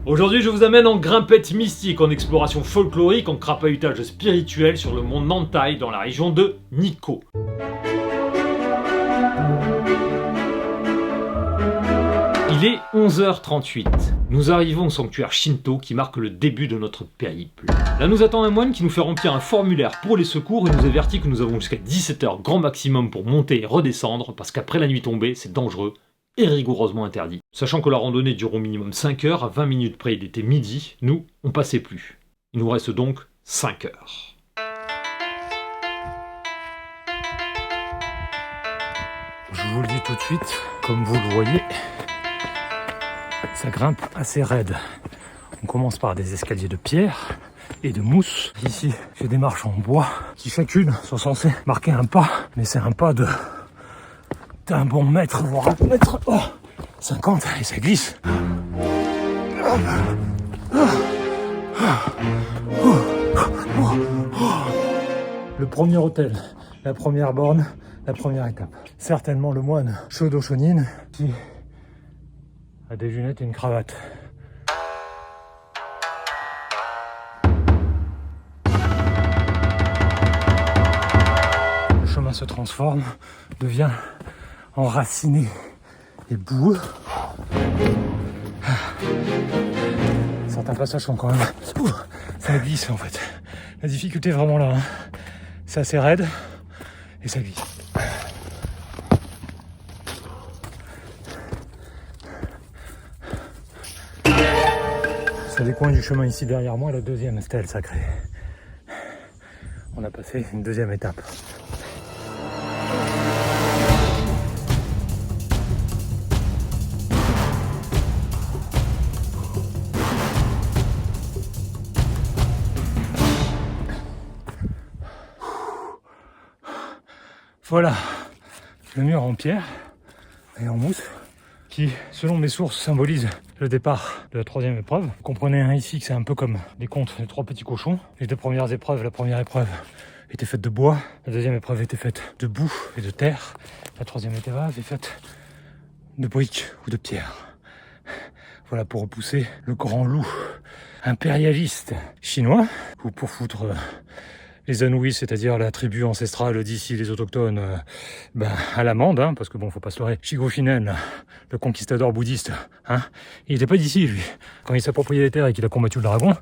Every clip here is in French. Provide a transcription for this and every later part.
Aujourd'hui, je vous amène en grimpette mystique, en exploration folklorique, en crapahutage spirituel sur le mont Nantai dans la région de Nikko. Il est 11h38. Nous arrivons au sanctuaire Shinto qui marque le début de notre périple. Là nous attend un moine qui nous fait remplir un formulaire pour les secours et nous avertit que nous avons jusqu'à 17h grand maximum pour monter et redescendre parce qu'après la nuit tombée, c'est dangereux et rigoureusement interdit. Sachant que la randonnée dure au minimum 5 heures, à 20 minutes près il était midi, nous, on passait plus. Il nous reste donc 5 heures. Je vous le dis tout de suite, comme vous le voyez, ça grimpe assez raide. On commence par des escaliers de pierre et de mousse. Ici, j'ai des marches en bois qui chacune sont censées marquer un pas, mais c'est un pas d'un bon mètre, voire 1 mètre 50 et ça glisse. Le premier hôtel, la première borne, la première étape. Certainement le moine Shodo Shonin qui a des lunettes et une cravate. Le chemin se transforme, devient enraciné et boueux. Certains passages sont quand même... ça glisse en fait. La difficulté est vraiment là. C'est assez raide et ça glisse. C'est des coins du chemin ici derrière moi, la deuxième stèle sacrée. On a passé une deuxième étape. Voilà, le mur en pierre et en mousse qui, selon mes sources, symbolise le départ de la troisième épreuve. Vous comprenez ici que c'est un peu comme les contes des 3 petits cochons. Les 2 premières épreuves, la première épreuve était faite de bois, la deuxième épreuve était faite de boue et de terre, la troisième épreuve est faite de briques ou de pierre. Voilà pour repousser le grand loup impérialiste chinois, ou pour foutre les Anouis, c'est-à-dire la tribu ancestrale d'ici, les autochtones, à l'amende, parce que bon, faut pas se leurrer. Shigo Shinen, le conquistador bouddhiste, il était pas d'ici, lui. Quand il s'appropriait les terres et qu'il a combattu le dragon,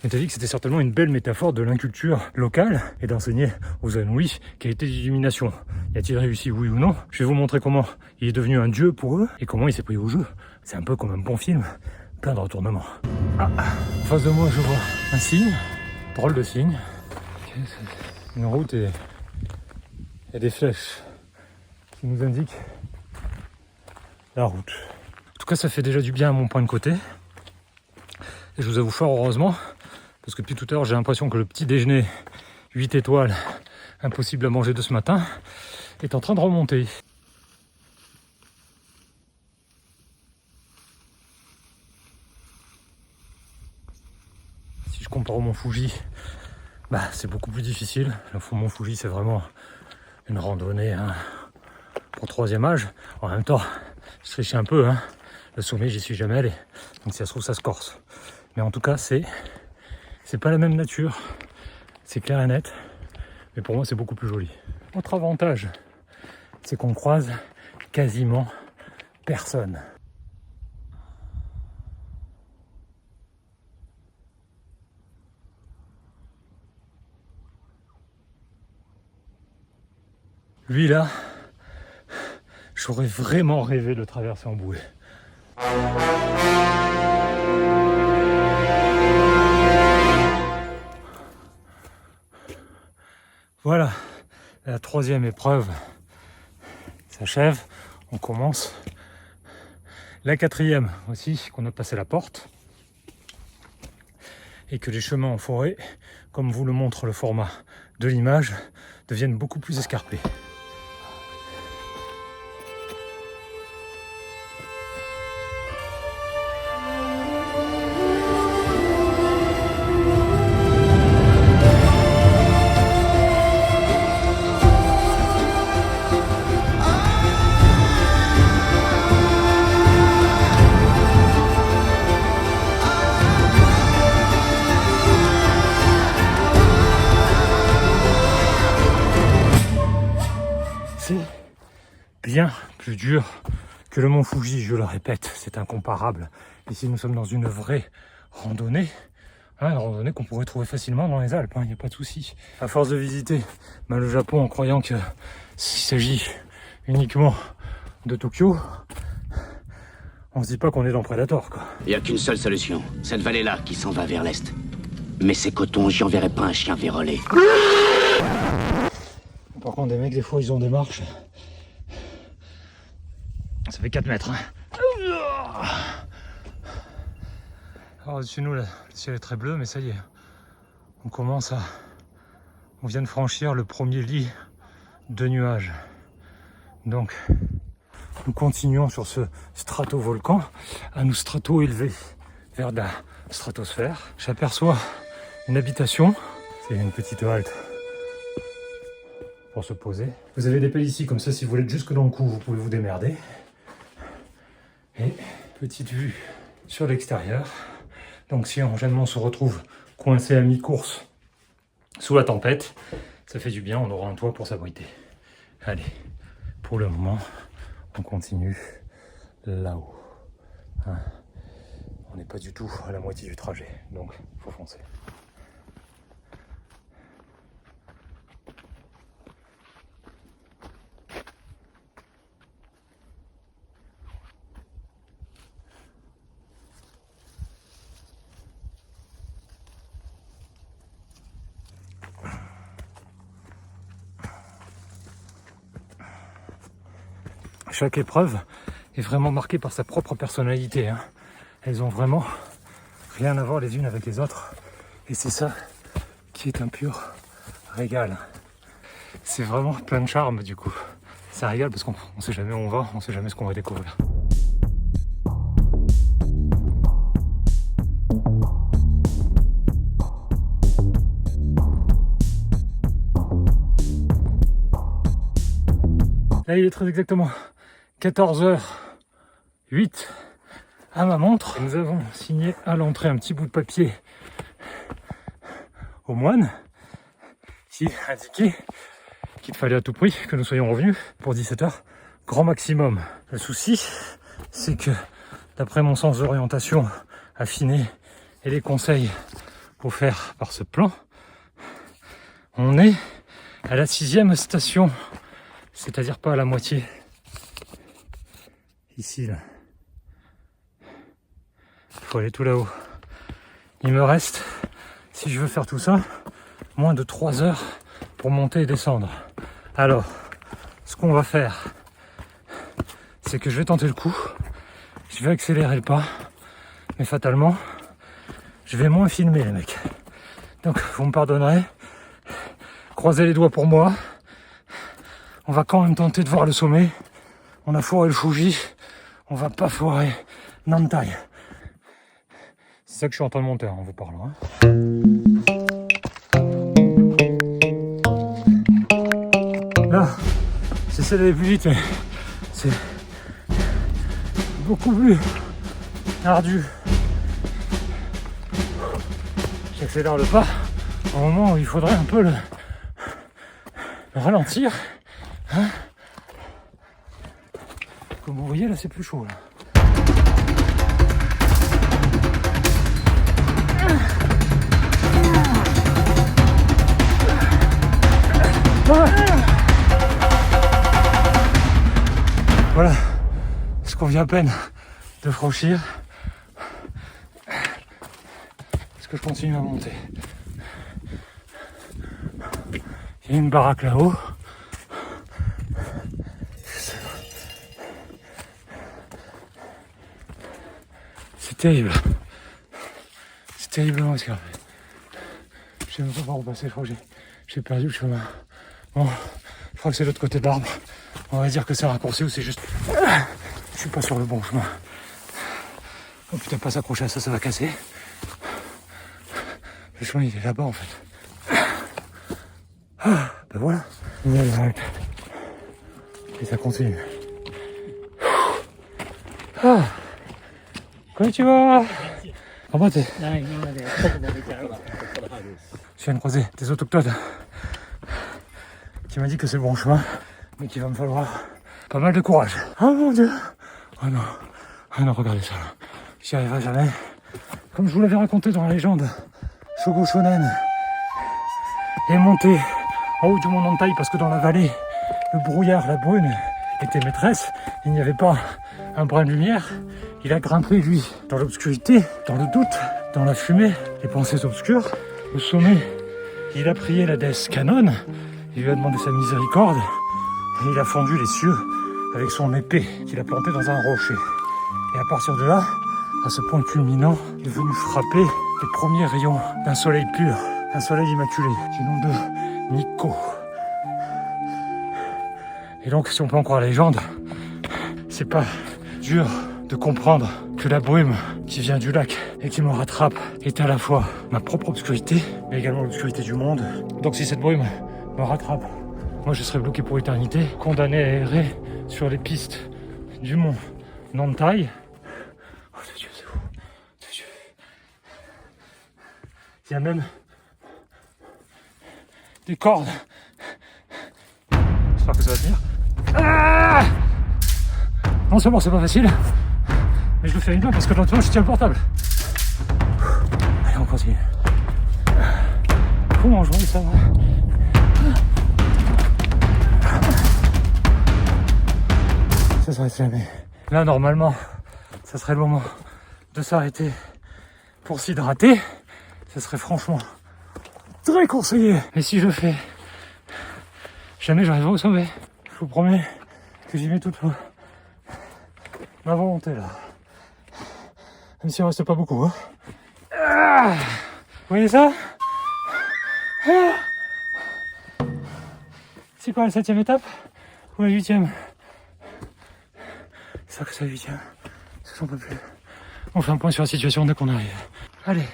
il t'a dit que c'était certainement une belle métaphore de l'inculture locale et d'enseigner aux Anouis quelle était l'illumination. Y a-t-il réussi, oui ou non? Je vais vous montrer comment il est devenu un dieu pour eux et comment il s'est pris au jeu. C'est un peu comme un bon film, plein de retournements. En face de moi, je vois un signe, drôle de signe. Une route et des flèches qui nous indiquent la route. En tout cas, ça fait déjà du bien à mon point de côté. Et je vous avoue fort heureusement, parce que depuis tout à l'heure, j'ai l'impression que le petit déjeuner 8 étoiles, impossible à manger de ce matin, est en train de remonter. Si je compare au Mont Fuji, c'est beaucoup plus difficile. Le Mont Fuji, c'est vraiment une randonnée pour 3e âge. En même temps, je triche un peu. Le sommet, j'y suis jamais allé. Donc si ça se trouve, ça se corse. Mais en tout cas, c'est pas la même nature. C'est clair et net. Mais pour moi, c'est beaucoup plus joli. Autre avantage, c'est qu'on croise quasiment personne. Lui là, j'aurais vraiment rêvé de traverser en bouée. Voilà, la 3e épreuve s'achève. On commence la 4e aussi, qu'on a passé la porte. Et que les chemins en forêt, comme vous le montre le format de l'image, deviennent beaucoup plus escarpés. plus dur que le mont Fuji, je le répète, c'est incomparable. Ici, nous sommes dans une vraie randonnée. Une randonnée qu'on pourrait trouver facilement dans les Alpes, il n'y a pas de souci. À force de visiter le Japon en croyant qu'il s'agit uniquement de Tokyo, on se dit pas qu'on est dans Predator, quoi. Il n'y a qu'une seule solution, cette vallée-là qui s'en va vers l'est. Mais c'est coton, j'y enverrai pas un chien vérolé. Par contre, des mecs, des fois, ils ont des marches. Ça fait 4 mètres. Alors, au-dessus de nous, là, le ciel est très bleu, mais ça y est. On vient de franchir le premier lit de nuages. Donc, nous continuons sur ce stratovolcan à nous strato-élever vers la stratosphère. J'aperçois une habitation. C'est une petite halte pour se poser. Vous avez des pelles ici, comme ça, si vous voulez être jusque dans le cou, vous pouvez vous démerder. Et petite vue sur l'extérieur. Donc si on se retrouve coincé à mi-course sous la tempête, ça fait du bien, on aura un toit pour s'abriter. Allez, pour le moment, on continue là-haut. On n'est pas du tout à la moitié du trajet, donc il faut foncer. Chaque épreuve est vraiment marquée par sa propre personnalité. Elles ont vraiment rien à voir les unes avec les autres. Et c'est ça qui est un pur régal. C'est vraiment plein de charme du coup. C'est un régal parce qu'on ne sait jamais où on va, on ne sait jamais ce qu'on va découvrir. Là il est très exactement 14h08 à ma montre. Et nous avons signé à l'entrée un petit bout de papier au moine qui indiquait qu'il fallait à tout prix que nous soyons revenus pour 17h grand maximum. Le souci, c'est que d'après mon sens d'orientation affiné et les conseils offerts par ce plan, on est à la 6e station, c'est-à-dire pas à la moitié. Ici, là. Il faut aller tout là-haut. Il me reste, si je veux faire tout ça, moins de 3 heures pour monter et descendre. Alors, ce qu'on va faire, c'est que je vais tenter le coup. Je vais accélérer le pas. Mais fatalement, je vais moins filmer, les mecs. Donc, vous me pardonnerez. Croisez les doigts pour moi. On va quand même tenter de voir le sommet. On a foiré le Fuji. On va pas foirer Nantai. C'est ça que je suis en train de monter en vous parlant. Là, j'essaie d'aller plus vite, mais c'est beaucoup plus ardu. J'accélère le pas au moment où il faudrait un peu le ralentir. Comme vous voyez, là, c'est plus chaud. Là. Voilà ce qu'on vient à peine de franchir. Est-ce que je continue à monter? Il y a une baraque là-haut. C'est terrible. C'est terriblement escarpé. Je sais même pas par où passer, je crois que j'ai perdu le chemin. Bon, je crois que c'est l'autre côté de l'arbre. On va dire que c'est un raccourci ou c'est juste... Je suis pas sur le bon chemin. Oh putain, pas s'accrocher à ça, ça va casser. Le chemin il est là-bas en fait. Ah, ben voilà. Il y a les arrêtes. Et ça continue. Ah. Konnichiwa. Comment t'es? Je viens de croiser des autochtones qui m'a dit que c'est le bon chemin, mais qu'il va me falloir pas mal de courage. Oh mon Dieu. Oh non. Oh non, regardez ça. J'y arriverai jamais. Comme je vous l'avais raconté dans la légende, Shogo Shonen est monté en haut du mont Nantai parce que dans la vallée, le brouillard, la brune était maîtresse. Il n'y avait pas un brin de lumière. Il a grimpé, lui, dans l'obscurité, dans le doute, dans la fumée, les pensées obscures. Au sommet, il a prié la déesse Kanon. Il lui a demandé sa miséricorde. Et il a fendu les cieux avec son épée qu'il a plantée dans un rocher. Et à partir de là, à ce point culminant, il est venu frapper les premiers rayons d'un soleil pur, un soleil immaculé, du nom de Nikko. Et donc, si on peut en croire la légende, c'est pas dur de comprendre que la brume qui vient du lac et qui me rattrape est à la fois ma propre obscurité, mais également l'obscurité du monde. Donc si cette brume me rattrape, moi je serai bloqué pour l'éternité, condamné à errer sur les pistes du mont Nantai. Oh de Dieu, c'est fou. De Dieu. Il y a même des cordes. J'espère que ça va tenir. Ah non seulement c'est pas facile, mais je le fais une fois parce que dans le temps je tiens le portable. Allez, on continue. Comment je vois ça va. Ça s'arrête jamais. Là normalement, ça serait le moment de s'arrêter pour s'hydrater. Ça serait franchement très conseillé. Mais si je fais, jamais j'arriverai au sommet. Je vous promets que j'y mets toute ma volonté là. Même s'il en reste pas beaucoup. Hein. Ah, vous voyez ça? Ah, c'est quoi la 7e étape? Ou la 8e? C'est ça que c'est la 8e. Ça j'en peux plus. On fait un point sur la situation dès qu'on arrive. Allez.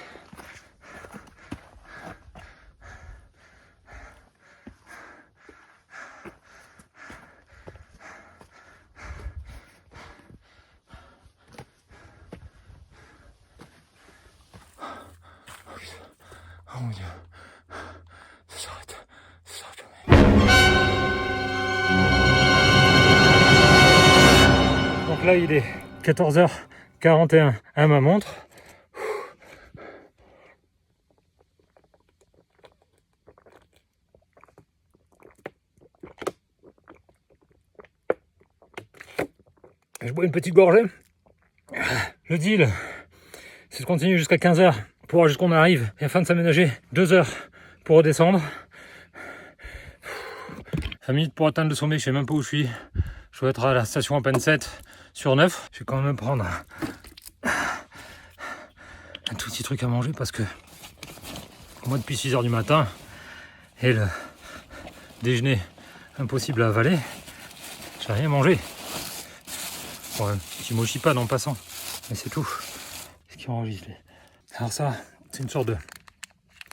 Oh mon Dieu, ça s'arrête jamais. Donc là il est 14h41 à ma montre. Je bois une petite gorgée. Le deal, c'est de continuer jusqu'à 15h. Pour jusqu'on arrive et afin de s'aménager 2 heures pour redescendre. 5 minutes pour atteindre le sommet, je sais même pas où je suis. Je dois être à la station à peine 7 sur 9. Je vais quand même prendre un tout petit truc à manger parce que moi depuis 6h du matin et le déjeuner impossible à avaler, j'ai rien mangé. Bon, un petit mochipan en passant, mais c'est tout ce qui enregistre. Alors ça, c'est une sorte de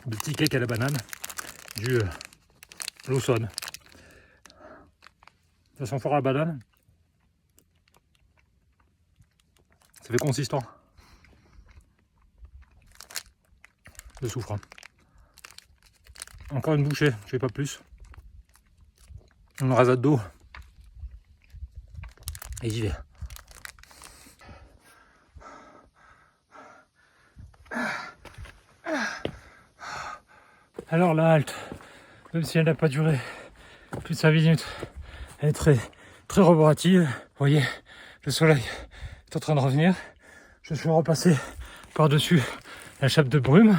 petit cake à la banane, du Lawson. Ça sent fort à la banane. Ça fait consistant. Je souffre. Encore une bouchée, je fais pas plus. Une rasade d'eau. Et j'y vais. Alors la halte, même si elle n'a pas duré plus de 5 minutes, elle est très roborative. Vous voyez, le soleil est en train de revenir. Je suis repassé par-dessus la chape de brume,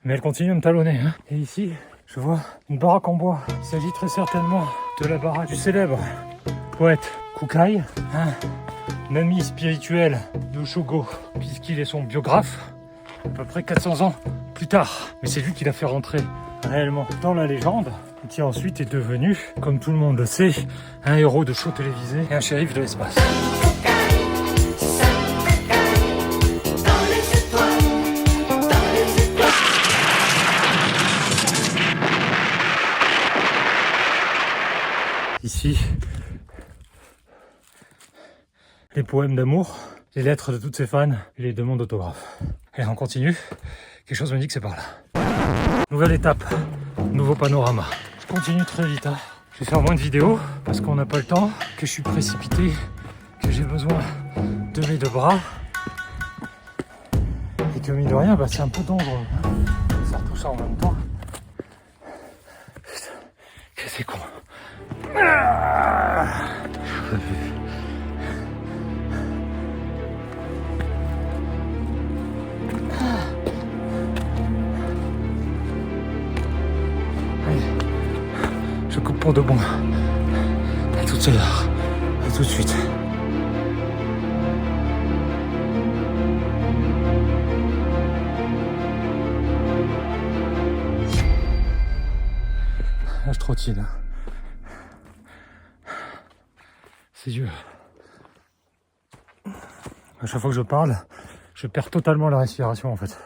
mais elle continue à me talonner. Hein. Et ici, je vois une baraque en bois. Il s'agit très certainement de la baraque du célèbre poète Kukai, un ami spirituel de Shogo, puisqu'il est son biographe, à peu près 400 ans plus tard. Mais c'est lui qui l'a fait rentrer réellement dans la légende, et qui ensuite est devenu, comme tout le monde le sait, un héros de show télévisé et un shérif de l'espace. Ici, les poèmes d'amour, les lettres de toutes ses fans et les demandes d'autographes. Allez, on continue. Quelque chose me dit que c'est par là. Nouvelle étape, nouveau panorama. Je continue très vite. Hein. Je vais faire moins de vidéos parce qu'on n'a pas le temps, que je suis précipité, que j'ai besoin de mes deux bras. Et que mine de rien, c'est un peu dangereux. De faire tout ça en même temps. Putain, que c'est con. Allez, je coupe pour de bon. À tout à l'heure. À tout de suite. Là, je trottine. C'est dur. À chaque fois que je parle, je perds totalement la respiration en fait.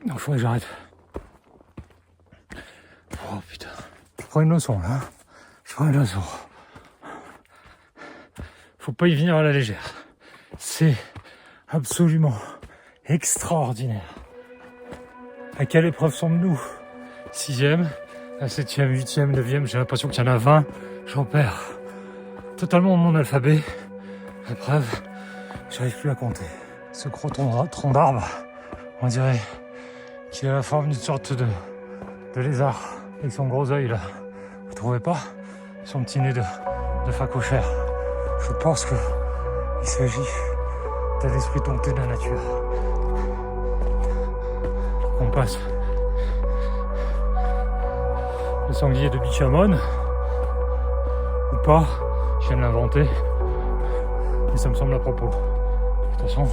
Donc il faudrait que j'arrête. Oh putain. Je prends une leçon là. Je prends une leçon. Faut pas y venir à la légère. C'est absolument extraordinaire. À quelle épreuve sommes-nous? 6e, la 7e, 8e, 9e, j'ai l'impression qu'il y en a 20. J'en perds totalement mon alphabet. La preuve, j'arrive plus à compter. Ce gros tronc d'arbre, on dirait qu'il a la forme d'une sorte de lézard. Avec son gros œil là. Vous trouvez pas? Son petit nez de phacochère. Je pense qu'il s'agit d'un esprit dompté de la nature. On passe le sanglier de Bichamon ou pas, je viens de l'inventer et ça me semble à propos. De toute façon,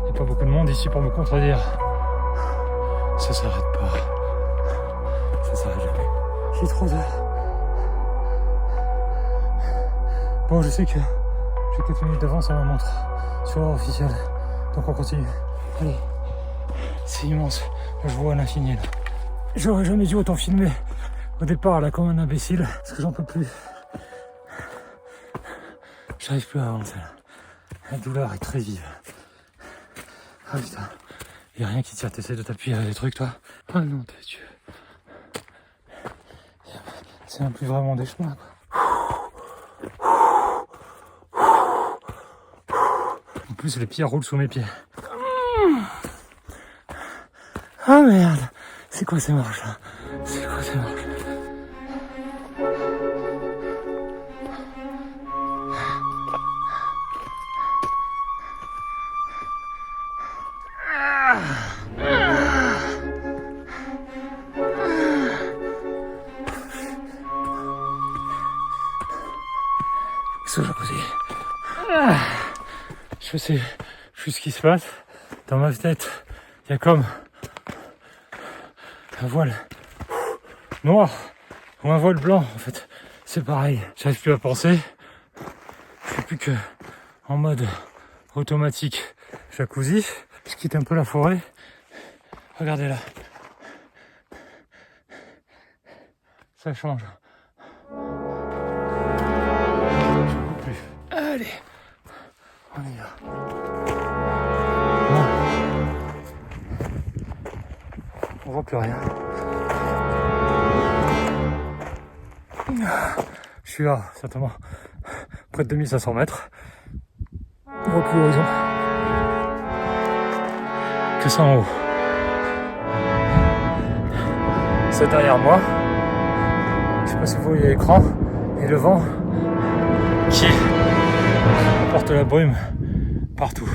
il n'y a pas beaucoup de monde ici pour me contredire. Ça s'arrête pas. Ça s'arrête jamais. J'ai trop d'heures. Bon, je sais que j'ai 4 minutes d'avance à ma montre sur l'heure officielle. Donc on continue. Allez. C'est immense. Je vois à l'infini là. J'aurais jamais dû autant filmer au départ là comme un imbécile. Parce que j'en peux plus. J'arrive plus à avancer là. La douleur est très vive. Ah putain. Y'a rien qui tire. T'essaies de t'appuyer à des trucs toi. Ah non, t'es Dieu. C'est même plus vraiment des chemins quoi. En plus les pierres roulent sous mes pieds. Ah merde. C'est quoi ces marches là? C'est quoi ces marches? Sous jacuzzi. Je sais plus ce qui se passe. Dans ma tête, il y a comme un voile noir ou un voile blanc en fait. C'est pareil. J'arrive plus à penser. Je suis plus que en mode automatique jacuzzi. Je quitte un peu la forêt. Regardez là. Ça change. Je ne peux plus. Allez. On y va. Non. On voit plus rien. Je suis là, certainement, près de 2500 mètres. On voit plus l'horizon. Que ça en haut. C'est derrière moi. Je sais pas si vous voyez l'écran. Et le vent qui porte la brume partout.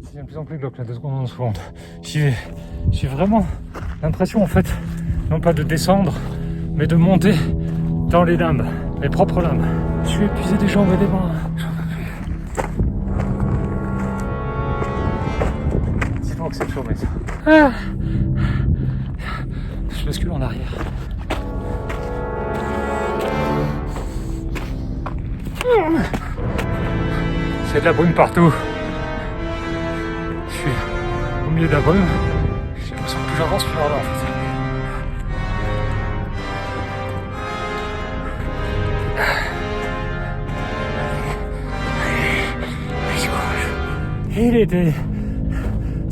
C'est de plus en plus glauque là, 2 secondes en seconde. J'ai vraiment l'impression en fait, non pas de descendre, mais de monter dans les lames, mes propres lames. Je suis épuisé des jambes et des bras. J'en peux plus. Dis-donc que c'est chaud, mais ça. Ah, je bascule en arrière. C'est de la brume partout. Je suis au milieu de la brume. J'ai l'impression que plus j'avance, plus j'en ai en fait. Il était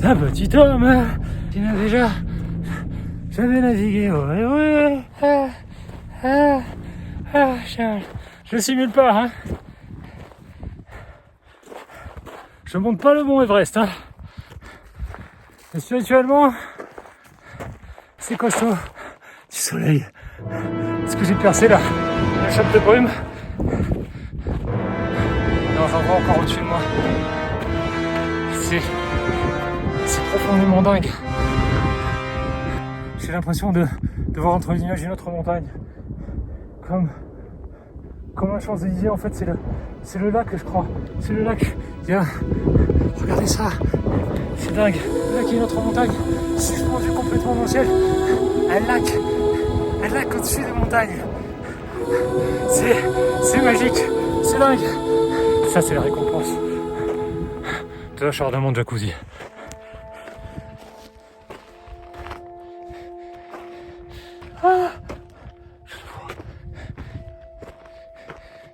un petit homme qui n'a déjà jamais navigué. Ouais. Je simule pas, hein. Je monte pas le mont Everest, hein. Mais spirituellement, c'est costaud. Du soleil. Est-ce que j'ai percé la chape de brume? Non, j'en vois encore au-dessus de moi. C'est profondément dingue. J'ai l'impression de voir entre les nuages une autre montagne. Comme un Champs-Élysées, en fait, c'est le lac, je crois. C'est le lac. Regardez ça. C'est dingue. Là, il y a une autre montagne. Suspendu complètement dans le ciel. Un lac au-dessus des montagnes. C'est magique. C'est dingue. Ça, c'est la récompense de l'acharnement de jacuzzi.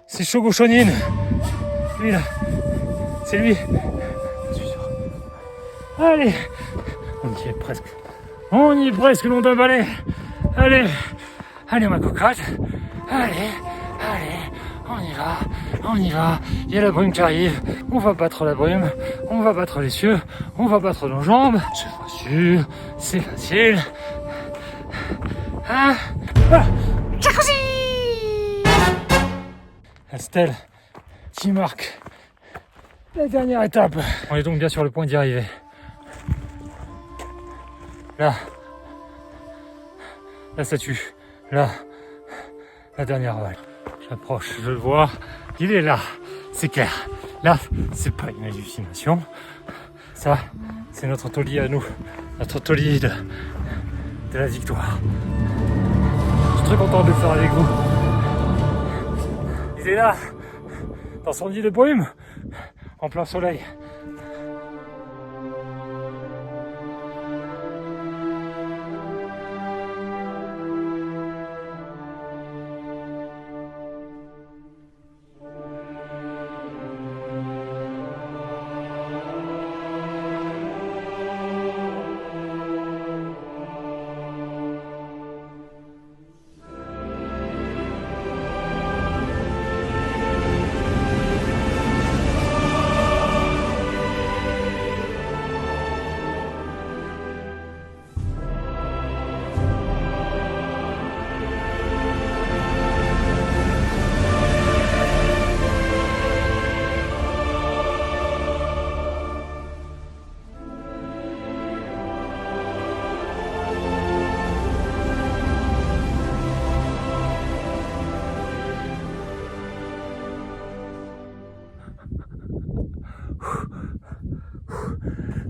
C'est Shogo Shonin. Lui là. C'est lui. Je suis sûr. Allez. On y est presque. Le long d'un balai. Allez, ma cocotte. Allez. On y va. Il y a la brume qui arrive. On va battre la brume. On va battre les cieux. On va battre nos jambes. C'est facile. Hein? Jacuzzi! La stèle qui marque la dernière étape. On est donc bien sur le point d'y arriver. Là, la statue. Là, la dernière vague. J'approche, je le vois. Il est là, c'est clair. Là, c'est pas une hallucination. Ça, c'est notre taulier à nous. Notre taulier de la victoire. Je suis très content de le faire avec vous. Il est là, dans son nid de brume, en plein soleil.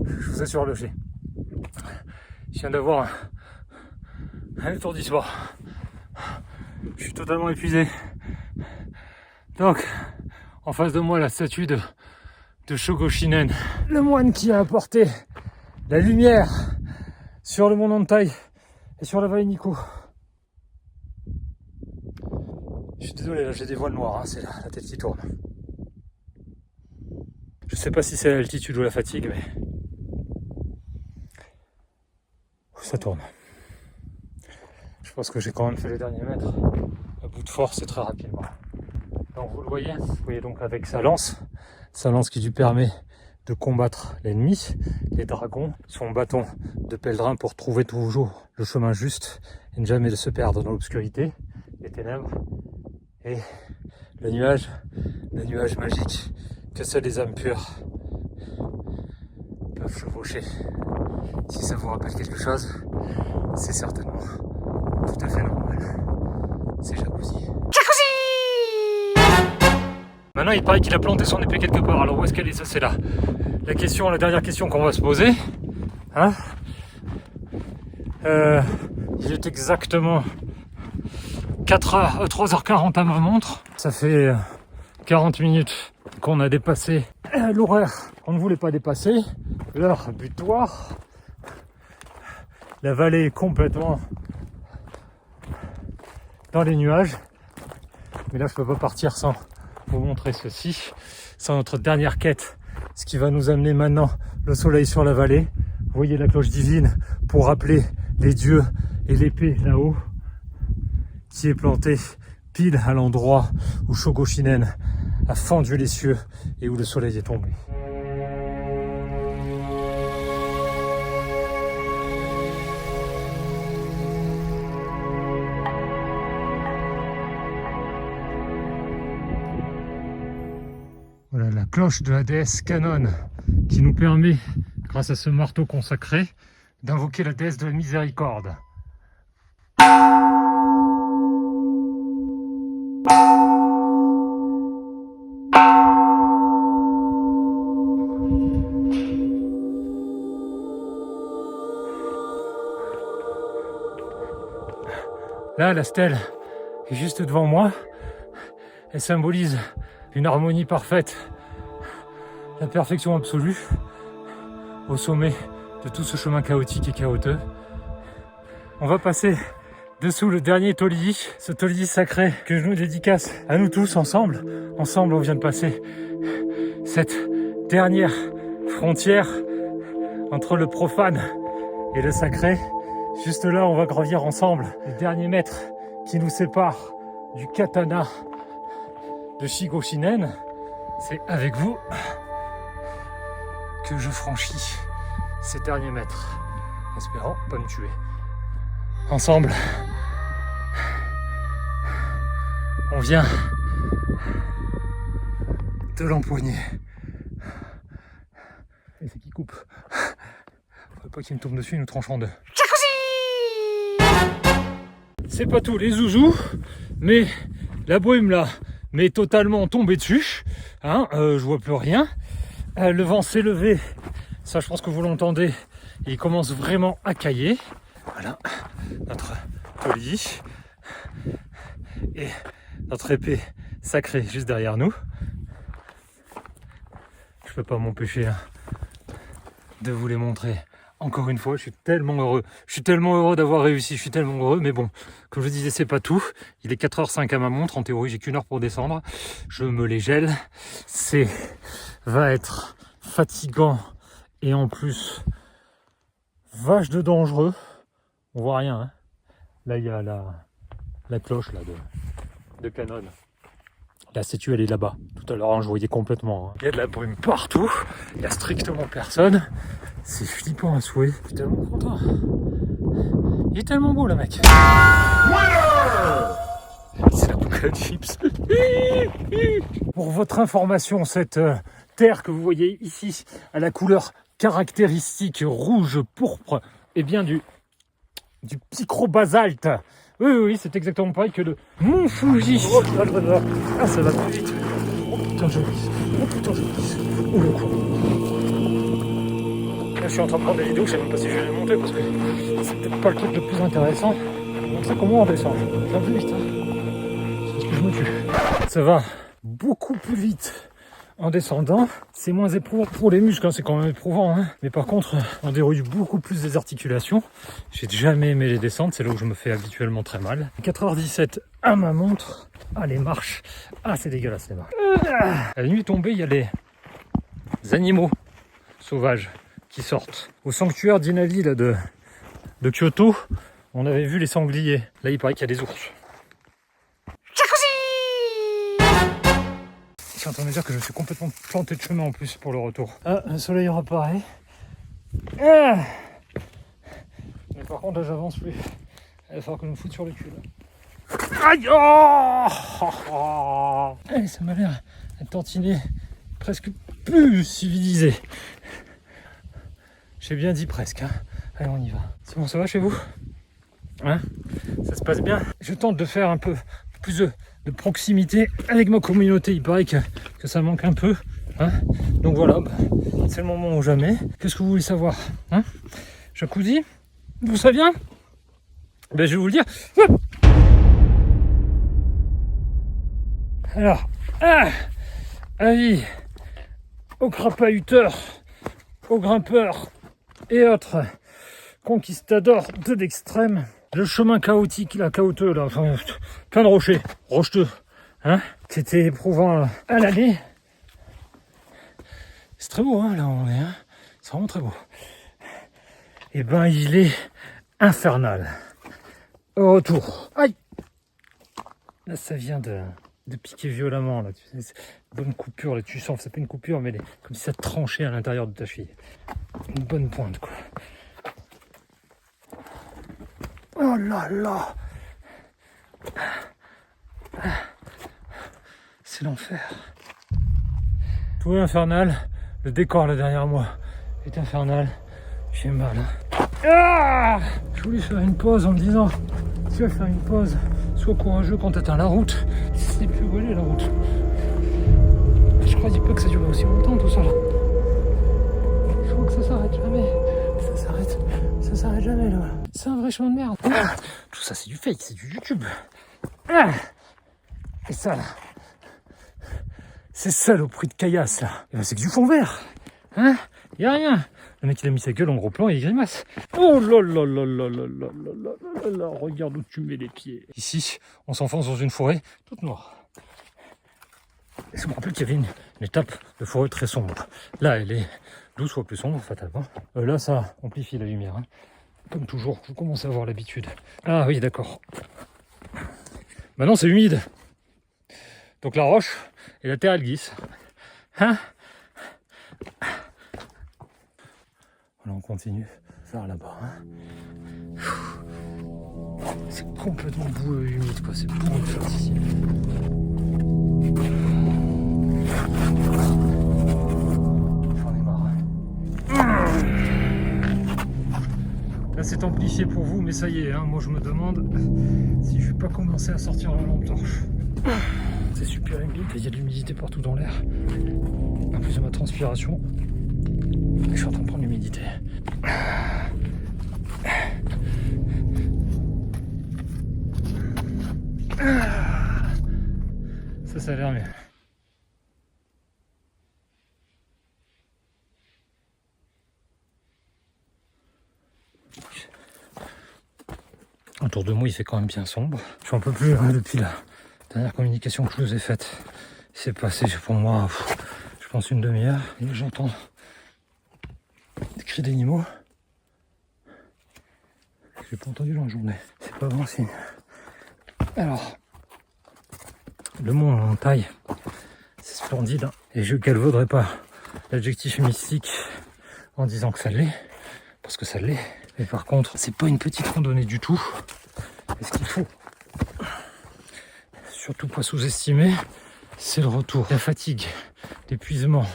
Je vous assure le fait. Je viens d'avoir un étourdissement. Je suis totalement épuisé. Donc, en face de moi, la statue de Shogo Shinen, le moine qui a apporté la lumière sur le mont Nantai et sur la vallée Nikkō. Je suis désolé, là j'ai des voiles noirs, hein, c'est la tête qui tourne. Je sais pas si c'est l'altitude ou la fatigue, mais ça tourne. Je pense que j'ai quand même fait les derniers mètres à bout de force et très rapidement. Donc vous le voyez donc avec sa lance qui lui permet de combattre l'ennemi, les dragons, son bâton de pèlerin pour trouver toujours le chemin juste et ne jamais se perdre dans l'obscurité, les ténèbres, et le nuage magique que seules les âmes pures peuvent chevaucher. Si ça vous rappelle quelque chose, c'est certainement tout à fait normal. C'est Jacuzzi. Maintenant, il paraît qu'il a planté son épée quelque part. Alors où est-ce qu'elle est? Ça, c'est là. La dernière question qu'on va se poser. Hein, il est exactement 3h40 à ma montre. Ça fait 40 minutes qu'on a dépassé l'horaire qu'on ne voulait pas dépasser. L'heure butoir. La vallée est complètement dans les nuages. Mais là, je peux pas partir sans vous montrer ceci. C'est notre dernière quête, ce qui va nous amener maintenant le soleil sur la vallée. Vous voyez la cloche divine pour rappeler les dieux et l'épée là-haut qui est plantée pile à l'endroit où Shogoshinen a fendu les cieux et où le soleil est tombé. Voilà la cloche de la déesse Kanon qui nous permet, grâce à ce marteau consacré, d'invoquer la déesse de la miséricorde. Là, la stèle est juste devant moi. Elle symbolise une harmonie parfaite, la perfection absolue, au sommet de tout ce chemin chaotique et chaotique. On va passer dessous le dernier Tolii, ce Tolii sacré que je nous dédicace à nous tous ensemble. Ensemble, on vient de passer cette dernière frontière entre le profane et le sacré. Juste là, on va gravir ensemble les derniers mètres qui nous séparent du katana de Shigoshinen. C'est avec vous que je franchis ces derniers mètres, espérant pas me tuer. Ensemble, on vient de l'empoigner. Et c'est qui coupe. Faudrait pas qu'il me tombe dessus, il nous tranche en deux. C'est pas tout les zouzous, mais la brume là m'est totalement tombée dessus. Je vois plus rien. Le vent s'est levé, ça je pense que vous l'entendez. Il commence vraiment à cailler. Voilà, notre Tolii et notre épée sacrée juste derrière nous. Je peux pas m'empêcher de vous les montrer. Encore une fois, je suis tellement heureux d'avoir réussi, je suis tellement heureux, mais bon, comme je disais, c'est pas tout. Il est 4h05 à ma montre, en théorie, j'ai qu'une heure pour descendre. Je me les gèle. Va être fatigant et en plus, vache de dangereux. On voit rien, hein. Là, il y a la cloche là, de Kanon. La statue, elle est là-bas. Tout à l'heure, je voyais complètement. Hein. Il y a de la brume partout. Il n'y a strictement personne. C'est flippant à souhait. Je suis tellement content. Il est tellement beau, le mec. C'est l'apocalypse. Pour votre information, cette terre que vous voyez ici, à la couleur caractéristique rouge pourpre, est bien du psychrobasalte. Oui, c'est exactement pareil que le Mont Fuji. Oh là là là. Ah, ça va plus vite. Oh putain, je glisse. Oh le con. Là, je suis en train de prendre des vidéos, je sais même pas si je vais les monter parce que c'est peut-être pas le truc le plus intéressant. Donc ça, comment on descend? Ça va plus vite. C'est parce que je me tue. Ça va beaucoup plus vite en descendant. C'est moins éprouvant pour les muscles, c'est quand même éprouvant. Mais par contre, on dérouille beaucoup plus des articulations. J'ai jamais aimé les descentes, c'est là où je me fais habituellement très mal. 4h17 à ma montre. Ah, les marches. Ah, c'est dégueulasse les marches. La nuit tombée, il y a les animaux sauvages qui sortent. Au sanctuaire d'Inari là, de Kyoto, on avait vu les sangliers. Là, il paraît qu'il y a des ours. Je suis en train de me dire que je suis complètement planté de chemin en plus pour le retour. Ah, le soleil reparaît. Mais par contre, là, j'avance plus. Il va falloir que je me foute sur le cul. Là. Aïe, Allez, ça m'a l'air un tantinet presque plus civilisé. J'ai bien dit presque. Allez, on y va. C'est bon, ça va chez vous? Ça se passe bien? Je tente de faire un peu plus de proximité avec ma communauté. Il paraît que ça manque un peu. Donc voilà, c'est le moment ou jamais. Qu'est-ce que vous voulez savoir? Jacuzzi? Vous saviez? Je vais vous le dire. Alors, avis aux crapahuteurs, aux grimpeurs et autres conquistadors de l'extrême. Le chemin chaotique, là, chaotique, là, enfin, plein de rochers, rocheteux, c'était éprouvant à l'aller. C'est très beau, là, on est, c'est vraiment très beau. eh ben il est infernal. Au retour. Aïe! Là ça vient de piquer violemment. Là. Tu sais, c'est une bonne coupure, là, tu sens, c'est pas une coupure, mais comme si ça tranchait à l'intérieur de ta cheville. Une bonne pointe quoi. Oh là là! C'est l'enfer. Tout est infernal. Le décor là derrière moi est infernal. J'ai mal. Hein. Ah, je voulais faire une pause en me disant, si tu vas faire une pause, sois courageux quand tu atteins la route. C'est plus où aller la route. Je croyais pas que ça durait aussi longtemps tout ça là. Je crois que ça s'arrête jamais. Ça s'arrête jamais là. C'est un vrai chemin de merde. Ah, tout ça c'est du fake, c'est du YouTube. Ah, et ça là. C'est ça le prix de caillasse là. Et ben, c'est que du fond vert. Hein? Y'a rien. Le mec il a mis sa gueule en gros plan et il grimace. Oh là là là là là là là là là. Regarde où tu mets les pieds. Ici, on s'enfonce dans une forêt toute noire. Et ça me rappelle qu'il y avait une étape de forêt très sombre. Là, elle est 12 fois plus sombre, fatalement. Là, ça amplifie la lumière. Hein. Comme toujours, je commence à avoir l'habitude. Ah oui, d'accord. Maintenant, c'est humide. Donc la roche et la terre, elle glisse. Hein? Voilà, on continue vers là-bas. Hein. C'est complètement boueux et humide, quoi. C'est pour une faire ici. J'en ai marre. Là, c'est amplifié pour vous, mais ça y est. Hein, moi, je me demande si je vais pas commencer à sortir la lampe torche. C'est super humide, il y a de l'humidité partout dans l'air. En plus de ma transpiration, je suis en train de prendre l'humidité. Ça a l'air mieux. Autour de moi, il fait quand même bien sombre. Je suis un peu plus depuis la dernière communication que je vous ai faite. Il s'est passé pour moi, je pense, une demi-heure. Et j'entends des cris d'animaux. J'ai pas entendu dans la journée. C'est pas bon signe. Alors, le mont en taille, c'est splendide. Hein. Et je galvauderai pas l'adjectif mystique en disant que ça l'est. Parce que ça l'est. Mais par contre, c'est pas une petite randonnée du tout. Et ce qu'il faut surtout pas sous-estimer, c'est le retour. La fatigue, l'épuisement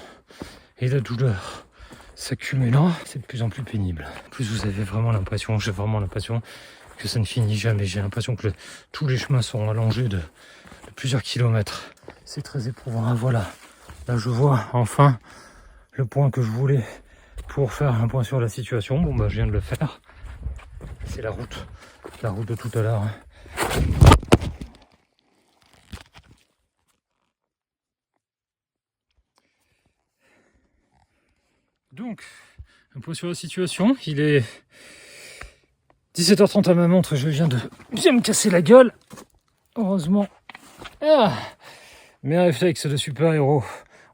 et la douleur s'accumulant, c'est de plus en plus pénible. En plus, vous avez vraiment l'impression, j'ai vraiment l'impression que ça ne finit jamais. J'ai l'impression que tous les chemins sont allongés de plusieurs kilomètres. C'est très éprouvant. Ah, voilà, là je vois enfin le point que je voulais pour faire un point sur la situation. Bon bah je viens de le faire. C'est la route de tout à l'heure. Donc, un point sur la situation, il est 17h30 à ma montre, je viens de bien me casser la gueule. Heureusement, mes réflexes de super-héros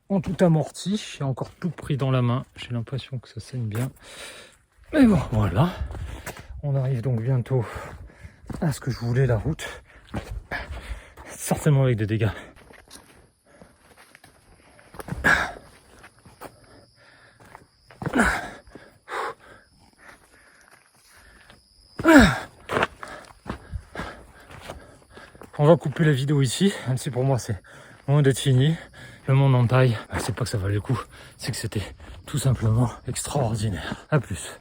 ont tout amorti, j'ai encore tout pris dans la main, j'ai l'impression que ça saigne bien. Mais bon, voilà, on arrive donc bientôt à ce que je voulais, la route, certainement avec des dégâts. On va couper la vidéo ici, même si pour moi c'est loin d'être fini. Le monde en taille, c'est pas que ça valait le coup, c'est que c'était tout simplement extraordinaire. A plus.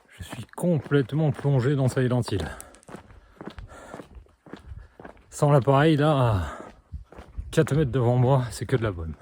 Je suis complètement plongé dans Silent Hill. Sans l'appareil, là, à 4 mètres devant moi, c'est que de la bonne.